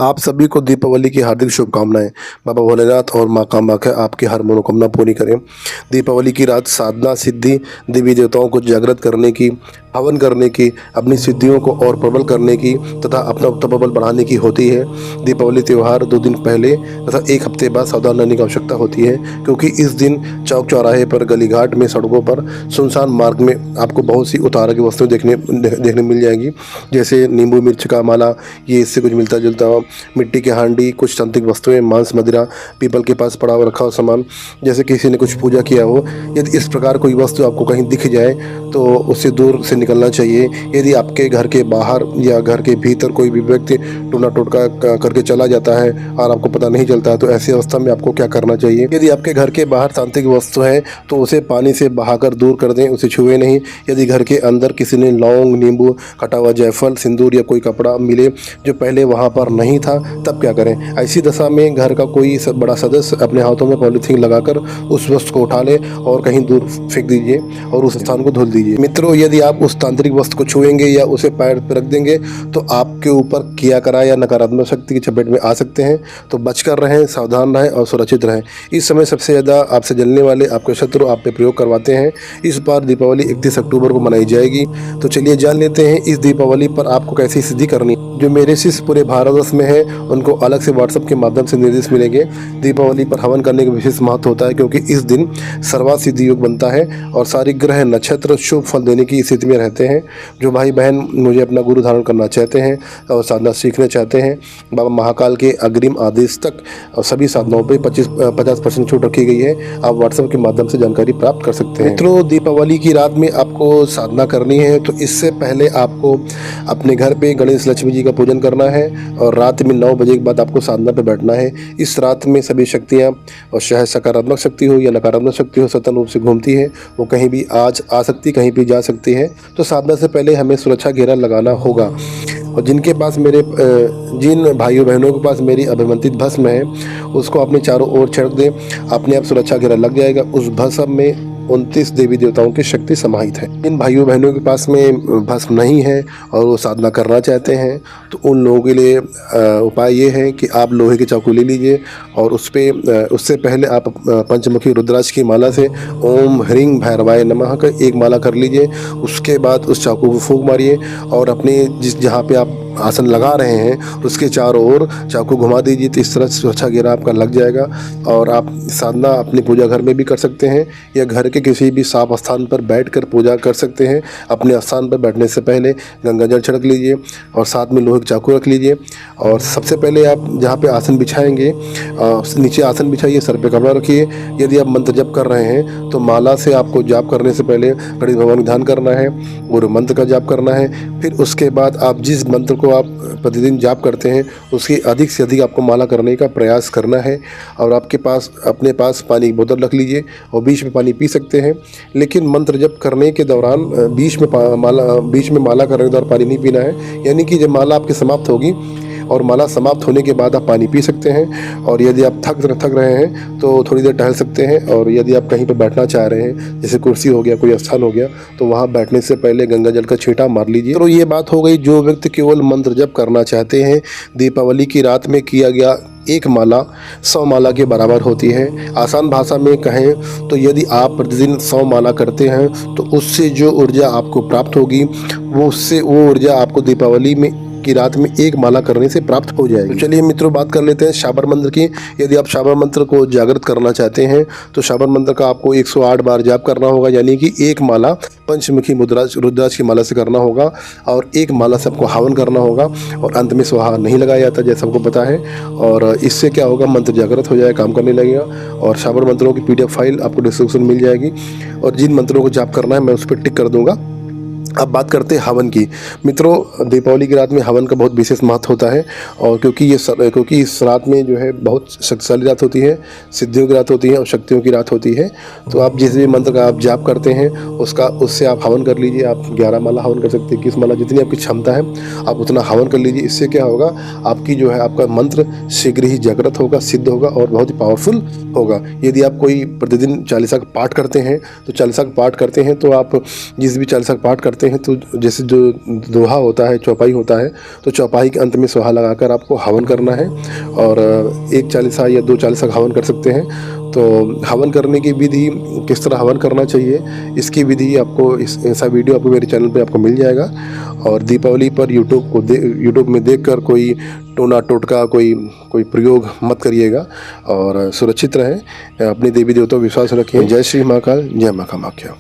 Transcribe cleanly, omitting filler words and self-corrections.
आप सभी को दीपावली की हार्दिक शुभकामनाएं। बाबा भोलेनाथ और माँ कामाख्या आपकी हर मनोकामना पूरी करें। दीपावली की रात साधना सिद्धि देवी देवताओं को जागृत करने की, हवन करने की, अपनी सिद्धियों को और प्रबल करने की तथा अपना तपोबल बढ़ाने की होती है। दीपावली त्यौहार 2 दिन पहले तथा 1 हफ्ते बाद सावधान रहने की आवश्यकता होती है, क्योंकि इस दिन चौक चौराहे पर, गली घाट में, सड़कों पर, सुनसान मार्ग में आपको बहुत सी उतारा की वस्तुएं देखने मिल जाएंगी, जैसे नींबू मिर्च का माला, ये इससे कुछ मिलता जुलता, मिट्टी की हांडी, कुछ तांत्रिक वस्तुएं, मांस मदिरा, पीपल के पास पड़ा हुआ रखा हुआ सामान, जैसे किसी ने कुछ पूजा किया हो। यदि इस प्रकार कोई वस्तु आपको कहीं दिख जाए तो उससे दूर से निकलना चाहिए। यदि आपके घर के बाहर या घर के भीतर कोई भी व्यक्ति टूना टोटका करके चला जाता है और आपको पता नहीं चलता है, तो ऐसी अवस्था में आपको क्या करना चाहिए? यदि आपके घर के बाहर तांत्रिक वस्तु है तो उसे पानी से बहाकर दूर कर दें, उसे छुए नहीं। यदि घर के अंदर किसी ने लौंग, नींबू, कटा हुआ जायफल, सिंदूर या कोई कपड़ा मिले जो पहले वहाँ पर नहीं था, तब क्या करें? ऐसी दशा में घर का कोई बड़ा सदस्य अपने हाथों में पॉलीथीन लगाकर उस वस्तु को उठा ले और कहीं दूर फेंक दीजिए और उस स्थान को धुल दीजिए। मित्रों, यदि आप उस तांत्रिक वस्तु को छुएंगे या उसे पैर पर रख देंगे तो आपके ऊपर किया करा या नकारात्मक शक्ति की चपेट में आ सकते हैं। तो बचकर रहें, सावधान रहें और सुरक्षित रहें। इस समय सबसे ज़्यादा आपसे जलने वाले आपके शत्रु आप पे प्रयोग करवाते हैं। इस बार दीपावली 31 अक्टूबर को मनाई जाएगी। तो चलिए जान लेते हैं इस दीपावली पर आपको कैसी सिद्धि करनी। जो मेरे शिष्य पूरे भारतवर्ष में है उनको अलग से व्हाट्सएप के माध्यम से निर्देश मिलेंगे। दीपावली पर हवन करने का विशेष महत्व होता है, क्योंकि इस दिन सर्वार्थ सिद्धि योग बनता है और सारी ग्रह नक्षत्र शुभ फल देने की स्थिति में रहते हैं। जो भाई बहन मुझे अपना गुरु धारण करना चाहते हैं और साधना सीखना चाहते हैं, बाबा महाकाल के अग्रिम आदेश तक और सभी साधनाओं पर 50% छूट रखी गई है। आप व्हाट्सएप के माध्यम से जानकारी प्राप्त कर सकते हैं। मित्रों, दीपावली की रात में आपको साधना करनी है, तो इससे पहले आपको अपने घर पे गणेश लक्ष्मी जी का पूजन करना है और रात में 9 बजे के बाद आपको साधना पे बैठना है। इस रात में सभी शक्तियाँ, और चाहे सकारात्मक शक्ति हो या नकारात्मक शक्ति हो, सतत रूप से घूमती है। वो कहीं भी आज आ सकती, कहीं भी जा सकती है। तो साधना से पहले हमें सुरक्षा घेरा लगाना होगा। और जिनके पास जिन भाइयों बहनों के पास मेरी अभिमंत्रित भस्म है, उसको अपने चारों ओर छिड़क दें, अपने आप सुरक्षा घेरा लग जाएगा। उस भस्म में 29 देवी देवताओं की शक्ति समाहित है। इन भाइयों बहनों के पास में भस्म नहीं है और वो साधना करना चाहते हैं, तो उन लोगों के लिए उपाय ये है कि आप लोहे के चाकू ले लीजिए और उससे पहले आप पंचमुखी रुद्राक्ष की माला से ओम ह्रीं भैरवाय नमः का एक माला कर लीजिए। उसके बाद उस चाकू को फूंक मारिए और अपने जहाँ पे आप आसन लगा रहे हैं उसके चारों ओर चाकू घुमा दीजिए। तो इस तरह सुरक्षा घेरा आपका लग जाएगा। और आप साधना अपने पूजा घर में भी कर सकते हैं या घर के किसी भी साफ स्थान पर बैठकर पूजा कर सकते हैं। अपने स्थान पर बैठने से पहले गंगा जल छिड़क लीजिए और साथ में लोहे का चाकू रख लीजिए। और सबसे पहले आप जहाँ पे आसन बिछाएंगे, नीचे आसन बिछाइए, सर पे कपड़ा रखिए। यदि आप मंत्र जप कर रहे हैं तो माला से आपको जाप करने से पहले गणेश भगवान का ध्यान करना है, गुरु मंत्र का जाप करना है। फिर उसके बाद आप जिस मंत्र को आप प्रतिदिन जाप करते हैं उसकी अधिक से अधिक आपको माला करने का प्रयास करना है। और अपने पास पानी की बोतल रख लीजिए और बीच में पानी पी सकते हैं, लेकिन मंत्र जप करने के दौरान बीच में माला करने के दौरान पानी नहीं पीना है। यानी कि जब माला आपकी समाप्त होगी और माला समाप्त होने के बाद आप पानी पी सकते हैं। और यदि आप थक रहे हैं तो थोड़ी देर टहल सकते हैं। और यदि आप कहीं पर बैठना चाह रहे हैं, जैसे कुर्सी हो गया, कोई स्थान हो गया, तो वहाँ बैठने से पहले गंगा जल का छींटा मार लीजिए। तो ये बात हो गई जो व्यक्ति केवल मंत्र जप करना चाहते हैं। दीपावली की रात में किया गया एक माला 100 माला के बराबर होती है। आसान भाषा में कहें तो यदि आप प्रतिदिन 100 माला करते हैं तो उससे जो ऊर्जा आपको प्राप्त होगी वो ऊर्जा आपको दीपावली की रात में एक माला करने से प्राप्त हो जाएगी। तो चलिए मित्रों, बात कर लेते हैं शाबर मंत्र की। यदि आप शाबर मंत्र को जागृत करना चाहते हैं तो शाबर मंत्र का आपको 108 बार जाप करना होगा, यानी कि एक माला पंचमुखी रुद्राक्ष की माला से करना होगा और एक माला से आपको हवन करना होगा। और अंत में स्वाहा नहीं लगाया जाता, जैसा हमको पता है। और इससे क्या होगा, मंत्र जागृत हो जाएगा, काम करने लगेगा। और शाबर मंत्रों की PDF फाइल आपको डिस्क्रिप्शन मिल जाएगी और जिन मंत्रों को जाप करना है मैं उस पर टिक कर दूंगा। अब बात करते हैं हवन की। मित्रों, दीपावली की रात में हवन का बहुत विशेष महत्व होता है। और क्योंकि इस रात में जो है बहुत शक्तिशाली रात होती है, सिद्धियों की रात होती है और शक्तियों की रात होती है। तो आप जिस भी मंत्र का आप जाप करते हैं उससे आप हवन कर लीजिए। आप 11 माला हवन कर सकते हैं, 21 माला, जितनी आपकी क्षमता है आप उतना हवन कर लीजिए। इससे क्या होगा, आपकी जो है आपका मंत्र शीघ्र ही जागृत होगा, सिद्ध होगा और बहुत ही पावरफुल होगा। यदि आप कोई प्रतिदिन 40 का पाठ करते हैं तो 40 का पाठ करते हैं तो आप जिस भी 40 का पाठ करते करते हैं तो जैसे जो दोहा होता है, चौपाई होता है, तो चौपाई के अंत में सोहा लगाकर आपको हवन करना है और 1 चालीसा या 2 चालीसा का हवन कर सकते हैं। तो हवन करने की विधि, किस तरह हवन करना चाहिए, इसकी विधि आपको ऐसा वीडियो आपको मेरे चैनल पे आपको मिल जाएगा। और दीपावली पर यूट्यूब में देखकर कोई टोना टोटका कोई प्रयोग मत करिएगा और सुरक्षित रहें। अपने देवी देवताओं पर विश्वास रखें। जय श्री महाकाल, जय माँ कामाख्या।